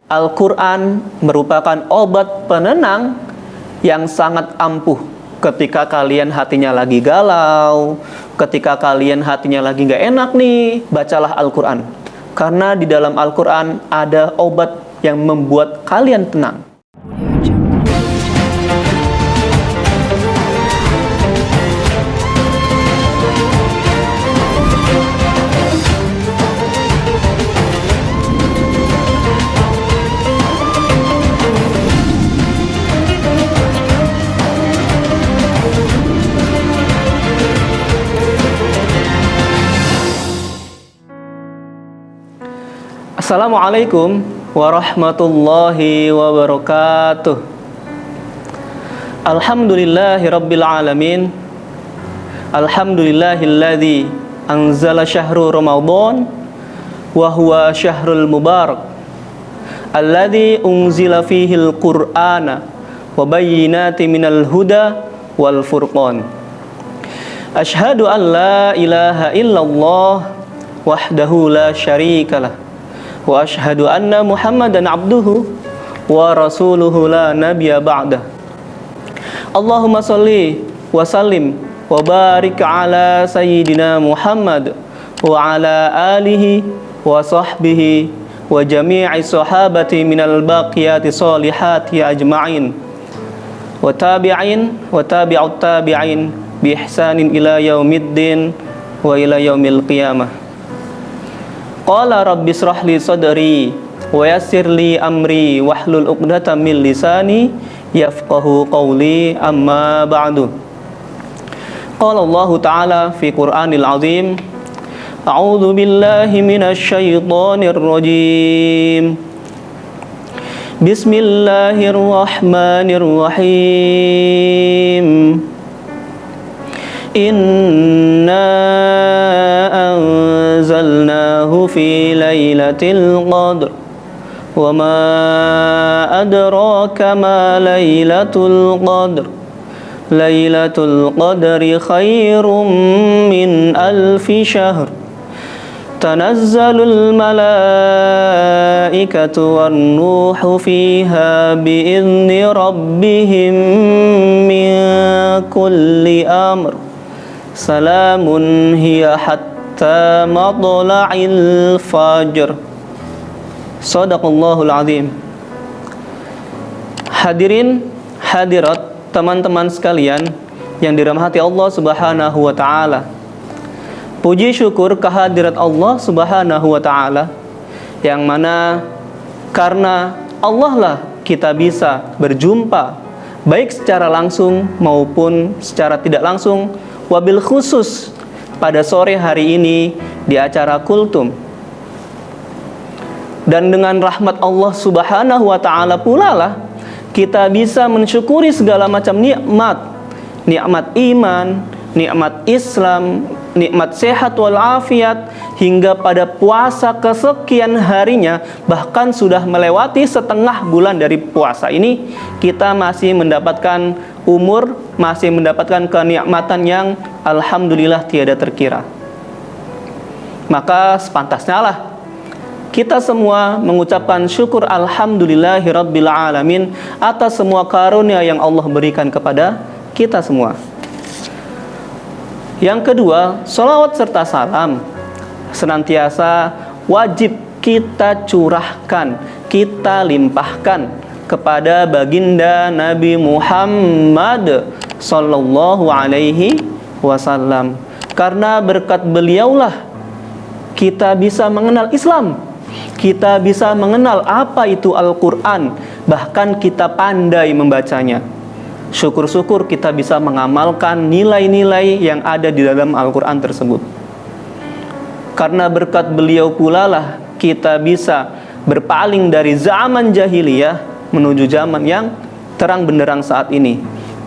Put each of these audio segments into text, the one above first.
Al-Quran merupakan obat penenang yang sangat ampuh ketika kalian hatinya lagi galau, ketika kalian hatinya lagi gak enak nih, bacalah Al-Quran. Karena di dalam Al-Quran ada obat yang membuat kalian tenang. Assalamualaikum warahmatullahi wabarakatuh. Alhamdulillahirabbil alamin. Alhamdulillahilladzi anzala syahru Ramadan wa huwa syahrul mubarak alladzi unzila fihil qur'ana wa bayyinatin minal huda wal furqan. Asyhadu an la ilaha illallah wahdahu la syarikalah wa ashhadu anna Muhammadan abduhu wa rasuluhu la nabiyya ba'dah. Allahumma salli wa sallim wa barik ala sayyidina Muhammad wa ala alihi wa sahbihi wa jami'i sahabati minal baqiyati salihati ajma'in wa tabi'in wa tabi'ut tabi'in bi ihsanin ila yaumiddin wa ila yaumil qiyamah. Qala rabbi shrah li sadri wa yassir li amri wahlul 'uqdatam min lisani yafqahu qawli, amma ba'du. Qala Allah Ta'ala fi Qur'anil Azim, a'udzu billahi minasy syaithanir rajim. Bismillahirrahmanirrahim. Inna anzalnahu fi lailatul qadr wa ma adraka ma lailatul qadr. Lailatul qadri khairum min alfi syahr. Tanazzalul malaikatu wan ruhu fiha bi'izni rabbihim min kulli amr. Salamun hiya hatta matla'il fajr. Shadaqallahul azim. Hadirin hadirat, teman-teman sekalian yang dirahmati Allah Subhanahu wa taala. Puji syukur kehadirat Allah Subhanahu wa taala, yang mana karena Allah lah kita bisa berjumpa baik secara langsung maupun secara tidak langsung. Wabil khusus pada sore hari ini di acara Kultum. Dan dengan rahmat Allah Subhanahu wa taala pula lah kita bisa mensyukuri segala macam nikmat. Nikmat iman, nikmat Islam, nikmat sehat walafiat, hingga pada puasa kesekian harinya, bahkan sudah melewati setengah bulan dari puasa ini, kita masih mendapatkan umur, masih mendapatkan kenikmatan yang alhamdulillah tiada terkira. Maka sepantasnya lah kita semua mengucapkan syukur alhamdulillahirabbil alamin atas semua karunia yang Allah berikan kepada kita semua. Yang kedua, sholawat serta salam senantiasa wajib kita curahkan, kita limpahkan kepada baginda Nabi Muhammad sallallahu alaihi wasallam. Karena berkat beliaulah kita bisa mengenal Islam, kita bisa mengenal apa itu Al-Quran, bahkan kita pandai membacanya. Syukur-syukur kita bisa mengamalkan nilai-nilai yang ada di dalam Al-Quran tersebut. Karena berkat beliau pula lah kita bisa berpaling dari zaman jahiliyah menuju zaman yang terang benderang saat ini,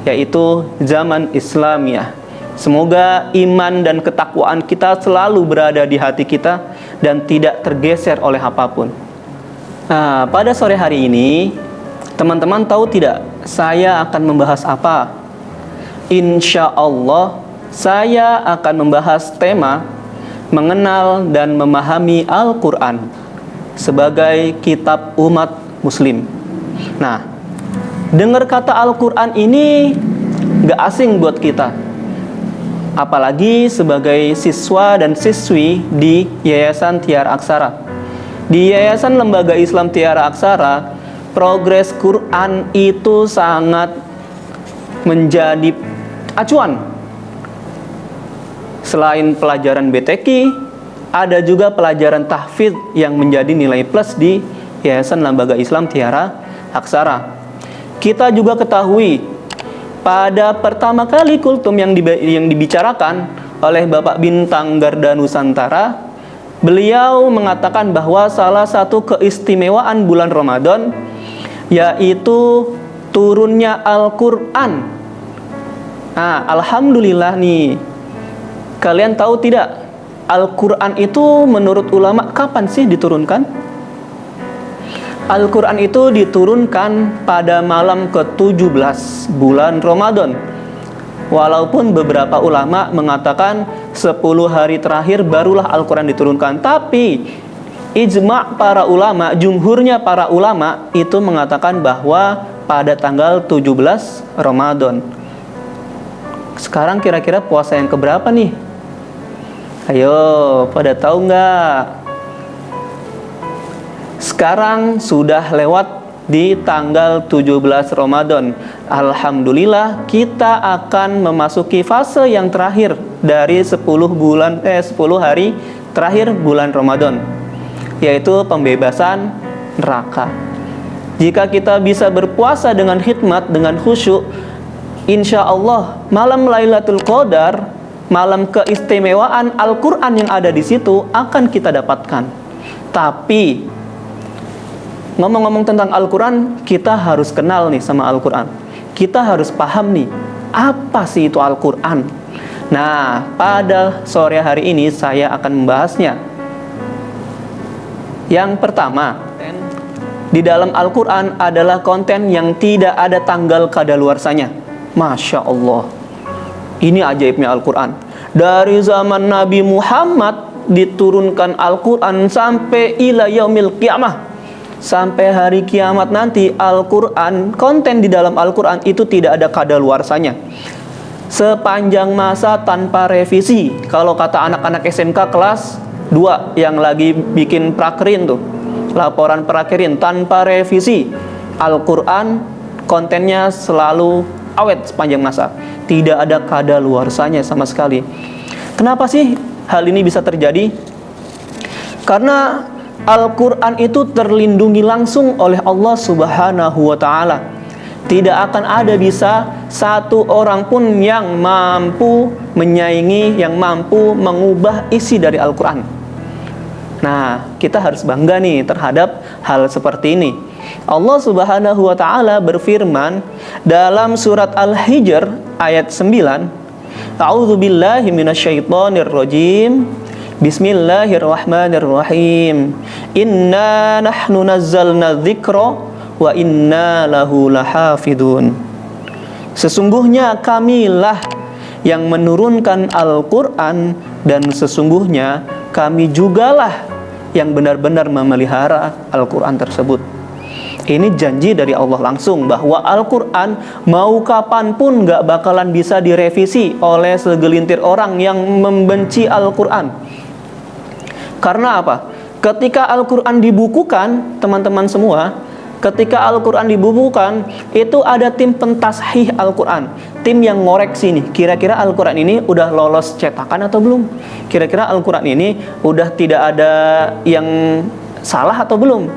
yaitu zaman Islamiyah. Semoga iman dan ketakwaan kita selalu berada di hati kita dan tidak tergeser oleh apapun. Nah, pada sore hari ini, teman-teman tahu tidak saya akan membahas apa? Insya Allah saya akan membahas tema mengenal dan memahami Al-Quran sebagai kitab umat Muslim. Nah, dengar kata Al-Quran ini gak asing buat kita, apalagi sebagai siswa dan siswi di Yayasan Tiara Aksara. Di Yayasan Lembaga Islam Tiara Aksara, progres Quran itu sangat menjadi acuan. Selain pelajaran BTQ, ada juga pelajaran tahfidz yang menjadi nilai plus di Yayasan Lembaga Islam Tiara Aksara. Kita juga ketahui pada pertama kali kultum yang dibicarakan oleh Bapak Bintang Garda Nusantara, beliau mengatakan bahwa salah satu keistimewaan bulan Ramadan yaitu turunnya Al-Quran. Nah, alhamdulillah nih, kalian tahu tidak, Al-Quran itu menurut ulama kapan sih diturunkan? Al-Quran itu diturunkan pada malam ke-17 bulan Ramadan. Walaupun beberapa ulama mengatakan 10 hari terakhir barulah Al-Quran diturunkan, tapi ijma' para ulama, jumhurnya para ulama itu mengatakan bahwa pada tanggal 17 Ramadan. Sekarang kira-kira puasa yang keberapa nih? Ayo, pada tahu nggak? Sekarang sudah lewat di tanggal 17 Ramadan. Alhamdulillah, kita akan memasuki fase yang terakhir dari 10 hari terakhir bulan Ramadan, yaitu pembebasan neraka. Jika kita bisa berpuasa dengan khidmat, dengan khusyuk, insya Allah malam Lailatul Qadar, malam keistimewaan Al-Quran yang ada di situ akan kita dapatkan. Tapi ngomong-ngomong tentang Al-Quran, kita harus kenal nih sama Al-Quran. Kita harus paham nih, apa sih itu Al-Quran? Nah, pada sore hari ini saya akan membahasnya. Yang pertama, di dalam Al-Quran adalah konten yang tidak ada tanggal kadaluarsanya. Masya Allah, ini ajaibnya Al-Quran. Dari zaman Nabi Muhammad diturunkan Al-Quran sampai ila yaumil qiyamah, sampai hari kiamat nanti, Al-Quran, konten di dalam Al-Quran itu tidak ada kadaluarsanya. Sepanjang masa tanpa revisi. Kalau kata anak-anak SMK kelas 2 yang lagi bikin prakerin tuh, laporan prakerin, tanpa revisi, Al-Quran kontennya selalu awet sepanjang masa. Tidak ada kadaluarsanya sama sekali. Kenapa sih hal ini bisa terjadi? Karena Al-Quran itu terlindungi langsung oleh Allah Subhanahu wa Ta'ala. Tidak akan ada bisa satu orang pun yang mampu menyaingi, yang mampu mengubah isi dari Al-Quran. Nah, kita harus bangga nih terhadap hal seperti ini. Allah Subhanahu wa Ta'ala berfirman dalam surat Al-Hijr ayat 9, A'udzu billahi minasyaitonir rajim. Bismillahirrahmanirrahim. Inna nahnu nazzalna dzikra wa inna lahu lahafidun. Sesungguhnya kamilah yang menurunkan Al-Quran, dan sesungguhnya kami jugalah yang benar-benar memelihara Al-Quran tersebut. Ini janji dari Allah langsung bahwa Al-Quran mau kapanpun gak bakalan bisa direvisi oleh segelintir orang yang membenci Al-Quran. Karena apa? Ketika Al-Quran dibukukan, teman-teman semua, ketika Al-Quran dibukukan, itu ada tim pentashih Al-Quran, tim yang ngoreksi nih, kira-kira Al-Quran ini udah lolos cetakan atau belum? Kira-kira Al-Quran ini udah tidak ada yang salah atau belum?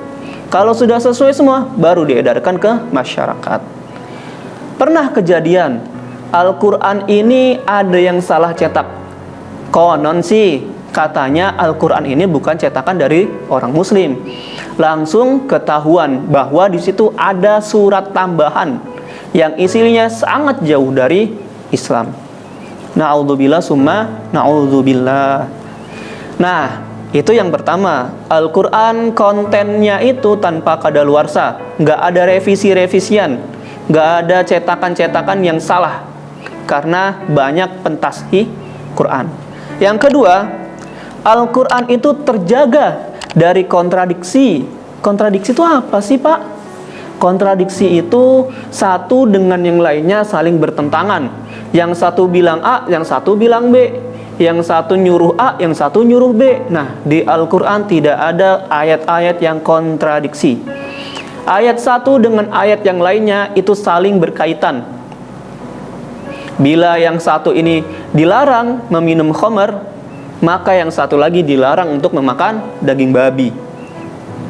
Kalau sudah sesuai semua, baru diedarkan ke masyarakat. Pernah kejadian Al-Quran ini ada yang salah cetak. Konon sih katanya Al-Quran ini bukan cetakan dari orang Muslim. Langsung ketahuan bahwa di situ ada surat tambahan yang isinya sangat jauh dari Islam. Na'udzubillah summa na'udzubillah. Nah, itu yang pertama. Al-Quran kontennya itu tanpa kadaluarsa, nggak ada revisi-revisian, nggak ada cetakan-cetakan yang salah, karena banyak pentashih Quran. Yang kedua, Al-Quran itu terjaga dari kontradiksi. Kontradiksi itu apa sih, Pak? Kontradiksi itu satu dengan yang lainnya saling bertentangan. Yang satu bilang A, yang satu bilang B. Yang satu nyuruh A, yang satu nyuruh B. Nah, di Al-Quran tidak ada ayat-ayat yang kontradiksi. Ayat satu dengan ayat yang lainnya itu saling berkaitan. Bila yang satu ini dilarang meminum khamar, maka yang satu lagi dilarang untuk memakan daging babi.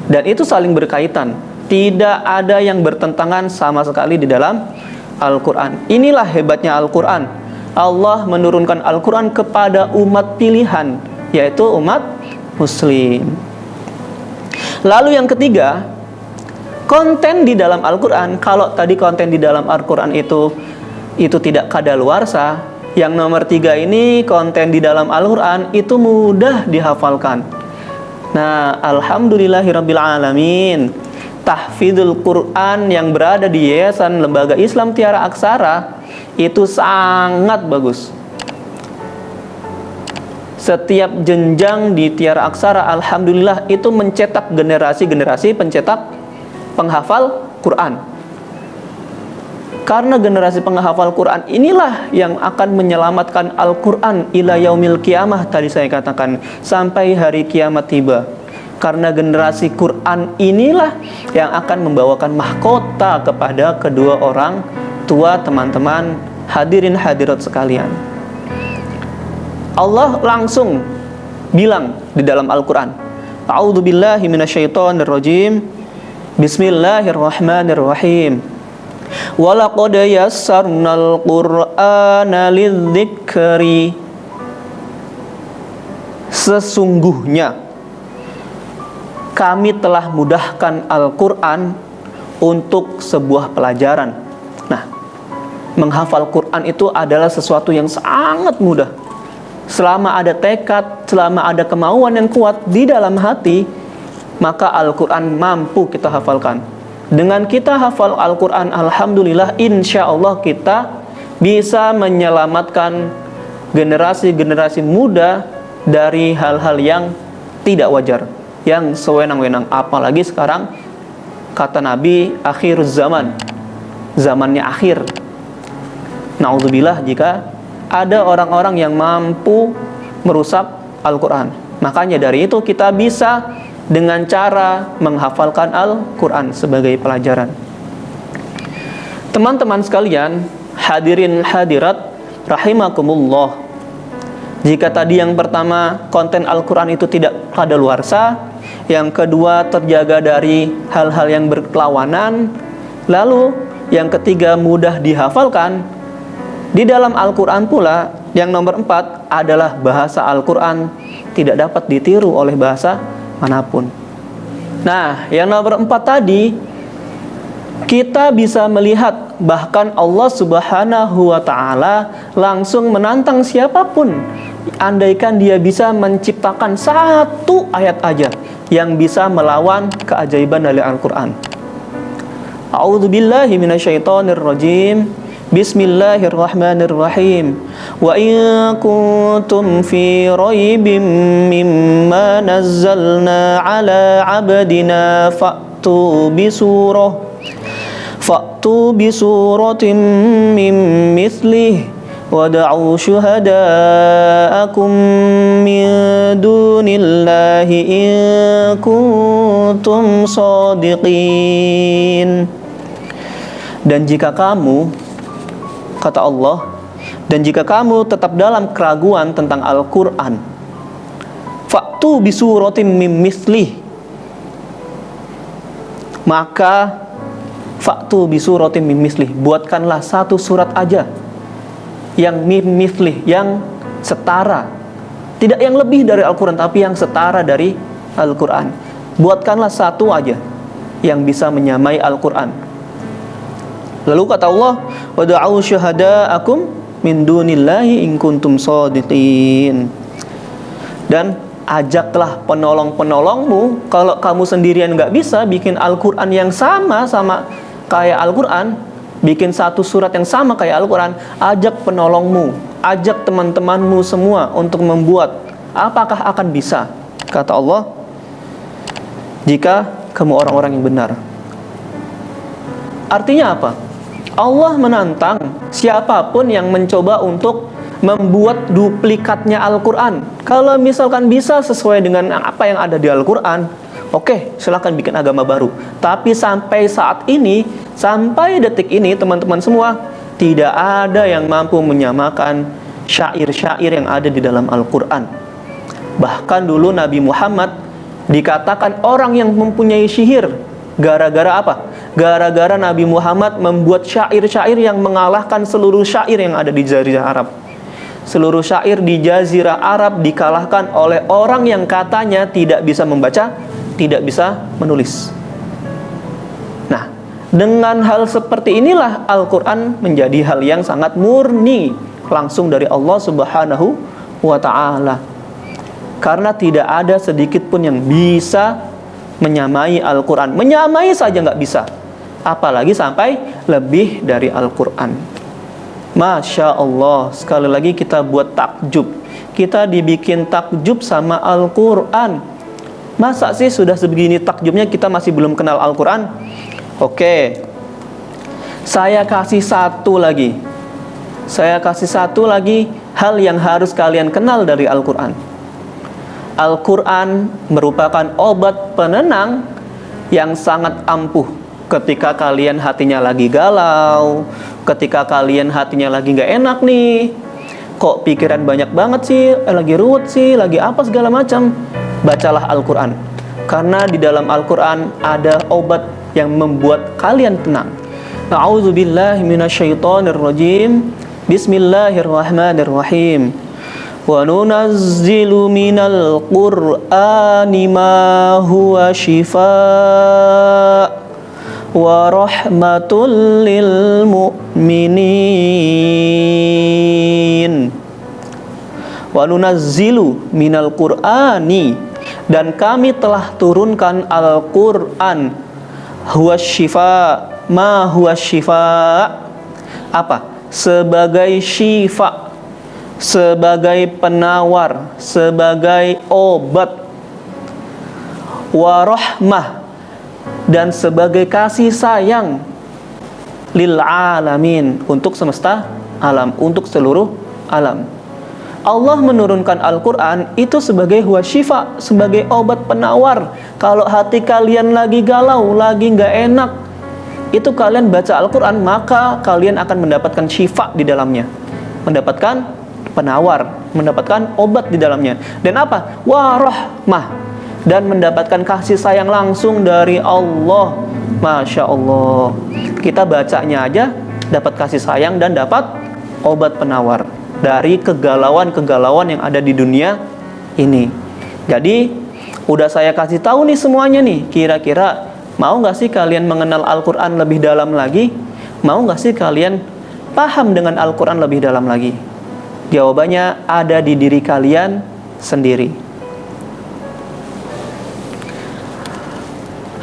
Dan itu saling berkaitan. Tidak ada yang bertentangan sama sekali di dalam Al-Quran. Inilah hebatnya Al-Quran. Allah menurunkan Al-Quran kepada umat pilihan, yaitu umat Muslim. Lalu yang ketiga, konten di dalam Al-Quran. Kalau tadi konten di dalam Al-Quran itu tidak kadaluarsa, yang nomor 3 ini konten di dalam Al-Quran itu mudah dihafalkan. Nah, alhamdulillahirabbil alamin, tahfidzul Quran yang berada di Yayasan Lembaga Islam Tiara Aksara itu sangat bagus. Setiap jenjang di Tiara Aksara, alhamdulillah, itu mencetak generasi-generasi pencetak penghafal Quran. Karena generasi penghafal Quran inilah yang akan menyelamatkan Al-Quran ila yaumil qiyamah, tadi saya katakan, sampai hari kiamat tiba. Karena generasi Quran inilah yang akan membawakan mahkota kepada kedua orang tua teman-teman hadirin hadirat sekalian. Allah langsung bilang di dalam Al-Quran, A'udzubillahi minasyaitonirrajim, Bismillahirrahmanirrahim. Walaqad yassarnal Qur'ana lidzikri. Sesungguhnya kami telah mudahkan Al-Quran untuk sebuah pelajaran. Nah, menghafal Quran itu adalah sesuatu yang sangat mudah. Selama ada tekad, selama ada kemauan yang kuat di dalam hati, maka Al-Quran mampu kita hafalkan. Dengan kita hafal Al-Quran, alhamdulillah, insya Allah kita bisa menyelamatkan generasi-generasi muda dari hal-hal yang tidak wajar, yang sewenang-wenang. Apalagi sekarang, kata Nabi, akhir zaman, zamannya akhir. Na'udzubillah jika ada orang-orang yang mampu merusak Al-Quran. Makanya dari itu kita bisa dengan cara menghafalkan Al-Quran sebagai pelajaran. Teman-teman sekalian, hadirin hadirat rahimakumullah, jika tadi yang pertama konten Al-Quran itu tidak kadaluarsa, yang kedua terjaga dari hal-hal yang berlawanan, lalu yang ketiga mudah dihafalkan, di dalam Al-Quran pula yang nomor 4 adalah bahasa Al-Quran tidak dapat ditiru oleh bahasa manapun. Nah, yang nomor 4 tadi, kita bisa melihat bahkan Allah Subhanahu wa Ta'ala langsung menantang siapapun, andaikan dia bisa menciptakan satu ayat aja yang bisa melawan keajaiban dari Al-Quran. A'udzubillahi minasyaitonirrajim. Bismillahirrahmanirrahim. Wa in kuntum fi raibim mimma nazzalna ala abdina fa'tu bisuratin min mithlih wada'u syuhada'akum min dunillahi in kuntum shadiqin. Dan jika kamu, kata Allah, dan jika kamu tetap dalam keraguan tentang Al-Quran, fa'tu bisuratim mim mithlih, maka fa'tu bisuratim mim mithlih, buatkanlah satu surat aja yang mim mithlih, yang setara, tidak yang lebih dari Al-Quran, tapi yang setara dari Al-Quran. Buatkanlah satu aja yang bisa menyamai Al-Quran. Lalu kata Allah, wada'u syuhada'akum min dunillahi in kuntum shadiqin. Dan ajaklah penolong-penolongmu. Kalau kamu sendirian nggak bisa bikin Al-Quran yang sama kayak Al-Quran, bikin satu surat yang sama kayak Al-Quran, ajak penolongmu, ajak teman-temanmu semua untuk membuat. Apakah akan bisa? Kata Allah, jika kamu orang-orang yang benar. Artinya apa? Allah menantang siapapun yang mencoba untuk membuat duplikatnya Al-Quran. Kalau misalkan bisa sesuai dengan apa yang ada di Al-Quran, oke, silakan bikin agama baru. Tapi sampai saat ini, sampai detik ini, teman-teman semua, tidak ada yang mampu menyamakan syair-syair yang ada di dalam Al-Quran. Bahkan dulu Nabi Muhammad dikatakan orang yang mempunyai sihir. Gara-gara apa? Gara-gara Nabi Muhammad membuat syair-syair yang mengalahkan seluruh syair yang ada di Jazirah Arab. Seluruh syair di Jazirah Arab dikalahkan oleh orang yang katanya tidak bisa membaca, tidak bisa menulis. Nah, dengan hal seperti inilah Al-Quran menjadi hal yang sangat murni, langsung dari Allah Subhanahu wa Ta'ala. Karena tidak ada sedikit pun yang bisa menyamai Al-Quran. Menyamai saja nggak bisa, apalagi sampai lebih dari Al-Quran. Masya Allah. Sekali lagi kita buat takjub. Kita dibikin takjub sama Al-Quran. Masa sih sudah sebegini takjubnya kita masih belum kenal Al-Quran? Oke, saya kasih satu lagi. Saya kasih satu lagi hal yang harus kalian kenal dari Al-Quran. Al-Quran merupakan obat penenang yang sangat ampuh ketika kalian hatinya lagi galau, ketika kalian hatinya lagi gak enak nih, kok pikiran banyak banget sih, lagi ruwet sih, lagi apa segala macam. Bacalah Al-Quran, karena di dalam Al-Quran ada obat yang membuat kalian tenang. A'udzubillahi minasyaitonirrajim. Bismillahirrahmanirrahim. Wa nunazzilu minal qur'ani ma huwa shifaa wa rahmatul lil mu'minin. Wa nunazzilu minal qur'ani, dan kami telah turunkan Al-Qur'an, huwa syifa, ma huwa syifa, apa? Sebagai syifa, sebagai penawar, sebagai obat, warahmah, dan sebagai kasih sayang, lil alamin, untuk semesta alam, untuk seluruh alam. Allah menurunkan Al-Quran itu sebagai huwa syifa, sebagai obat penawar. Kalau hati kalian lagi galau, lagi gak enak, itu kalian baca Al-Quran, maka kalian akan mendapatkan syifa di dalamnya, mendapatkan penawar, mendapatkan obat di dalamnya. Dan apa? Warahmah, dan mendapatkan kasih sayang langsung dari Allah. Masya Allah. Kita bacanya aja dapat kasih sayang dan dapat obat penawar dari kegalauan-kegalauan yang ada di dunia ini. Jadi udah saya kasih tahu nih semuanya nih. Kira-kira mau gak sih kalian mengenal Al-Quran lebih dalam lagi? Mau gak sih kalian paham dengan Al-Quran lebih dalam lagi? Jawabannya ada di diri kalian sendiri.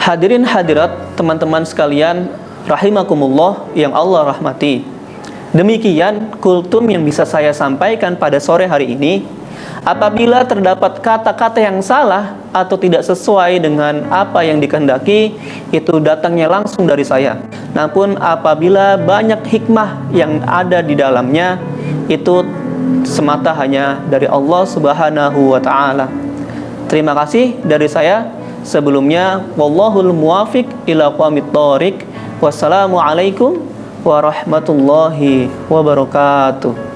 Hadirin hadirat, teman-teman sekalian rahimakumullah yang Allah rahmati. Demikian kultum yang bisa saya sampaikan pada sore hari ini. Apabila terdapat kata-kata yang salah atau tidak sesuai dengan apa yang dikehendaki, itu datangnya langsung dari saya. Namun apabila banyak hikmah yang ada di dalamnya, itu semata hanya dari Allah Subhanahu wa Ta'ala. Terima kasih dari saya. Sebelumnya, wallahul muwafiq ila aqwamit thoriq. Wassalamualaikum warahmatullahi wabarakatuh.